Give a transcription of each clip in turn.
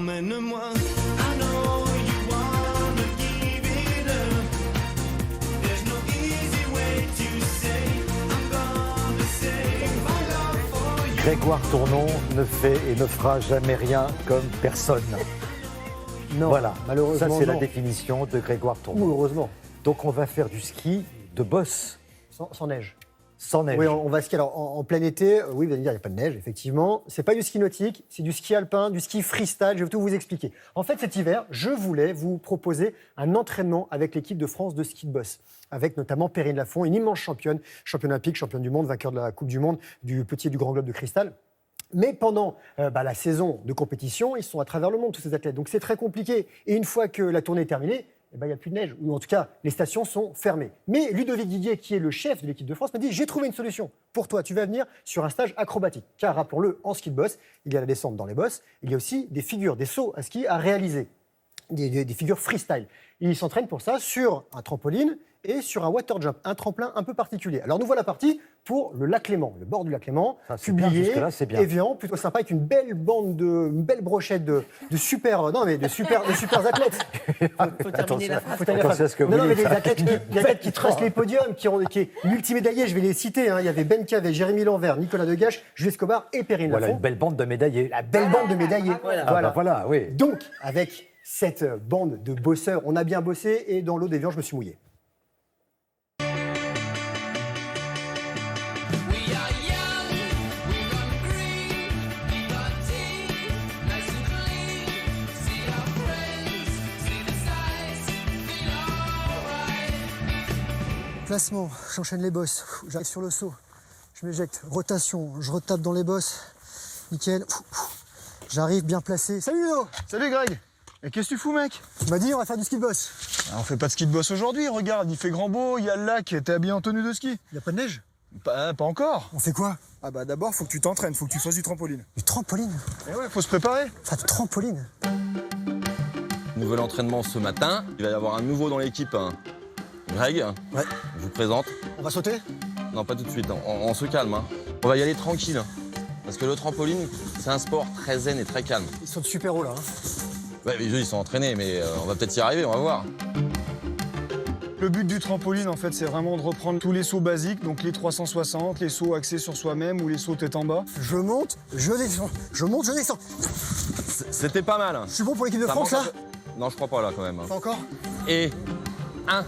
emmène-moi. I know you wanna give it up. There's no easy way to say I'm gonna save my love for you. Grégoire Tournon ne fait et ne fera jamais rien comme personne. Non, Voilà, malheureusement, ça c'est la non. définition de Grégoire Ou Tournon. heureusement, Donc on va faire du ski de bosse, sans neige. sans neige. Oui, on va skier. Alors, en plein été, oui, vous allez me dire, il n'y a pas de neige, effectivement. C'est pas du ski nautique, c'est du ski alpin, du ski freestyle. Je vais tout vous expliquer. En fait, cet hiver, je voulais vous proposer un entraînement avec l'équipe de France de ski de bosse, avec notamment Perrine Lafont, une immense championne olympique, championne du monde, vainqueur de la Coupe du Monde, du petit et du grand globe de cristal. Mais pendant la saison de compétition, ils sont à travers le monde, tous ces athlètes. Donc c'est très compliqué. Et une fois que la tournée est terminée, il n'y a plus de neige, ou en tout cas, les stations sont fermées. Mais Ludovic Didier, qui est le chef de l'équipe de France, m'a dit « J'ai trouvé une solution pour toi, tu vas venir sur un stage acrobatique. » Car rappelons-le, en ski de bosse, il y a la descente dans les bosses, il y a aussi des figures, des sauts à ski à réaliser, des figures freestyle. Il s'entraîne pour ça sur un trampoline et sur un water jump, un tremplin un peu particulier. Alors nous voilà partis pour le lac Léman, le bord du lac Léman, Ça, c'est bien, publié, jusque-là, c'est bien. Évian, plutôt sympa, avec une belle brochette de super athlètes. Faut terminer la phrase. Faut terminer la Attention à ce que non, vous mais dites. des athlètes qui tracent les podiums, qui est multimédaillés, je vais les citer. Il y avait Ben Cave, Jérémy Lanvert, Nicolas Degache, Jules Escobar et Perrine Voilà Lafont. une belle bande de médaillés. La belle bande de médaillés. Voilà, oui. Donc, avec cette bande de bosseurs, on a bien bossé et dans l'eau d'Évian, je me suis mouillé. We are young, we run green, we got tea, nice and clean. See our friends, see the sights, feel alright. Placement, j'enchaîne les bosses, j'arrive sur le saut, je m'éjecte, rotation, je retape dans les bosses, nickel, j'arrive bien placé. Salut Ludo! Salut Greg. Et qu'est-ce que tu fous mec? Tu m'as dit on va faire du ski de boss. Ah, on fait pas de ski de boss aujourd'hui, regarde, il fait grand beau, il y a le lac, t'es habillé en tenue de ski? Il y a pas de neige? Pas encore. On fait quoi? Ah bah d'abord faut que tu t'entraînes, faut que tu fasses du trampoline. Du trampoline? Eh ouais, faut se préparer. Enfin, du trampoline? Nouvel entraînement ce matin. Il va y avoir un nouveau dans l'équipe. Greg, Ouais. je vous présente. On va sauter? Non, pas tout de suite, on se calme. On va y aller tranquille. Parce que le trampoline, c'est un sport très zen et très calme. Ils sautent super haut là. Ouais, les jeux, ils sont entraînés, mais on va peut-être y arriver, on va voir. Le but du trampoline en fait c'est vraiment de reprendre tous les sauts basiques, donc les 360, les sauts axés sur soi-même ou les sauts tête en bas. Je monte, je descends. Je monte, je descends. C'était pas mal. Je suis bon pour l'équipe de Ça France manque là? un peu- Non, je crois pas là quand même. Pas encore? Et 1,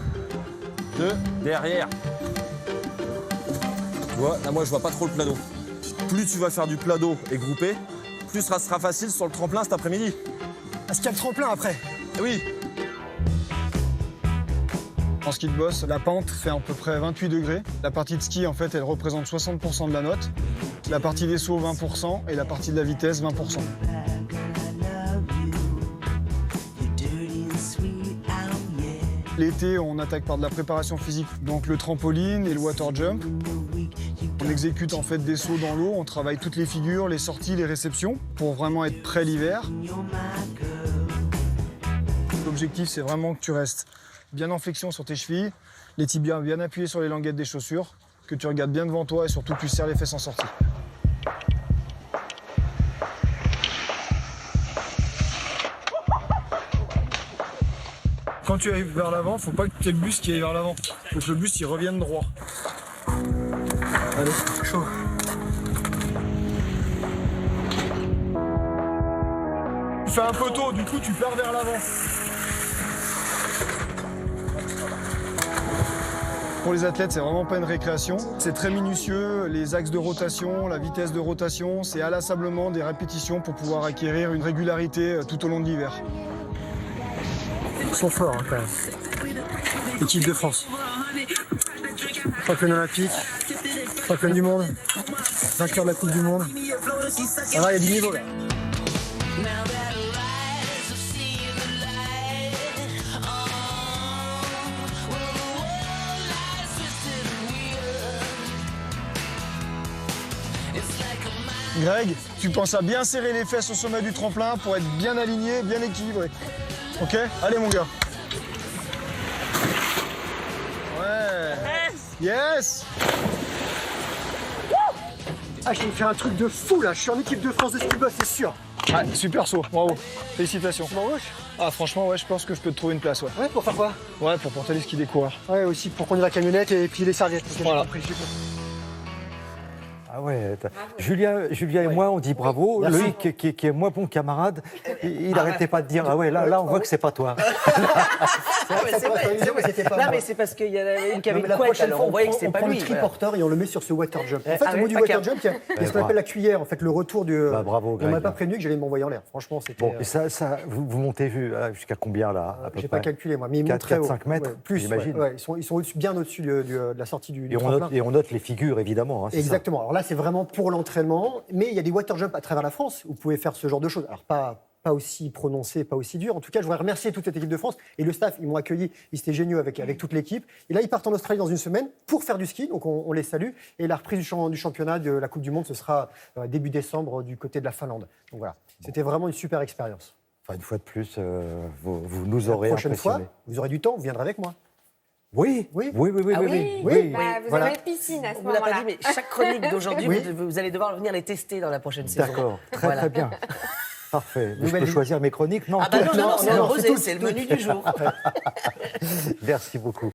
2, derrière. Tu vois, là moi je vois pas trop le plat d'eau. Plus tu vas faire du plat d'eau et groupé, plus ça sera facile sur le tremplin cet après-midi. Est-ce qu'il y a le tremplin après? Eh oui. En ski de boss, la pente fait à peu près 28 degrés. La partie de ski en fait elle représente 60% de la note. La partie des sauts 20% et la partie de la vitesse 20%. L'été, on attaque par de la préparation physique, donc le trampoline et le water jump. On exécute en fait des sauts dans l'eau, on travaille toutes les figures, les sorties, les réceptions, pour vraiment être prêt l'hiver. L'objectif, c'est vraiment que tu restes bien en flexion sur tes chevilles, les tibias bien appuyés sur les languettes des chaussures, que tu regardes bien devant toi et surtout que tu serres les fesses en sortie. Quand tu arrives vers l'avant, faut pas que tu aies le buste qui aille vers l'avant. Faut que le buste il revienne droit. Allez, chaud. Tu fais un poteau, du coup tu pars vers l'avant. Pour les athlètes, c'est vraiment pas une récréation. C'est très minutieux, les axes de rotation, la vitesse de rotation, c'est inlassablement des répétitions pour pouvoir acquérir une régularité tout au long de l'hiver. Ils sont forts hein, quand même. Équipe de France. Championne olympique, championne du monde, vainqueur de la Coupe du Monde. Ça va, il y a du niveau là. Greg, tu penses à bien serrer les fesses au sommet du tremplin pour être bien aligné, bien équilibré. Ok? Allez mon gars. Ouais. Yes! Ah, je vais me faire un truc de fou là. Je suis en équipe de France de ski boss, c'est sûr. Ouais, super saut, bravo. Félicitations. Ah, franchement, ouais, je pense que je peux te trouver une place, ouais. Ouais, pour faire quoi? Ouais, pour porter les skis des coureurs. Ouais, aussi pour conduire la camionnette et puis les serviettes. parce que j'ai Voilà. compris, j'ai compris. Ah ouais, Julien et moi, on dit bravo. Merci. Loïc, qui est moins bon camarade, il n'arrêtait pas de dire ah ouais, là, on voit que c'est pas toi. Ah, mais c'est vrai, c'est vrai. C'était pas Non, moi. mais c'est parce qu'il y en avait une qui avait Non, mais une la couette, prochaine alors fois, on voyait que c'était on pas prend lui. le voilà. triporteur et on le met sur ce water jump. En fait, Ah au ouais, bout du pas water cap. jump, il y a ce qu'on bravo. appelle la cuillère, en fait, le retour du. Bah, bravo, on Greg. m'a pas prévenu que j'allais m'envoyer en l'air. Franchement, c'était. Bon, et ça vous montez jusqu'à combien là à peu J'ai près pas calculé moi, mais ils 4, montent très haut. 5 mètres, Ouais, plus, j'imagine. ouais, ils sont bien au-dessus de la sortie du Et tremplin. on note les figures évidemment. Hein, c'est ça. Exactement. Alors là, c'est vraiment pour l'entraînement, mais il y a des water jumps à travers la France où vous pouvez faire ce genre de choses. Alors pas aussi prononcé, pas aussi dur. En tout cas, je voudrais remercier toute cette équipe de France et le staff. Ils m'ont accueilli, ils étaient géniaux avec toute l'équipe. Et là, ils partent en Australie dans une semaine pour faire du ski, donc on les salue. Et la reprise du championnat de la Coupe du Monde, ce sera début décembre du côté de la Finlande. Donc voilà, c'était vraiment une super expérience. Enfin, une fois de plus, vous nous aurez La prochaine impressionnés. fois, vous aurez du temps, vous viendrez avec moi. Oui, Oui. oui, oui, oui, Ah oui, oui, oui. oui. Vous Voilà. avez une piscine à ce On vous l'a pas moment-là. dit, mais chaque chronique d'aujourd'hui, Oui. vous allez devoir venir les tester dans la prochaine saison. D'accord, très Voilà. très bien. Parfait. Je Nouvelle peux vie. choisir mes chroniques? Non, Ah bah non, Non, c'est non, un rosé, c'est tout, c'est le c'est menu du jour. merci beaucoup.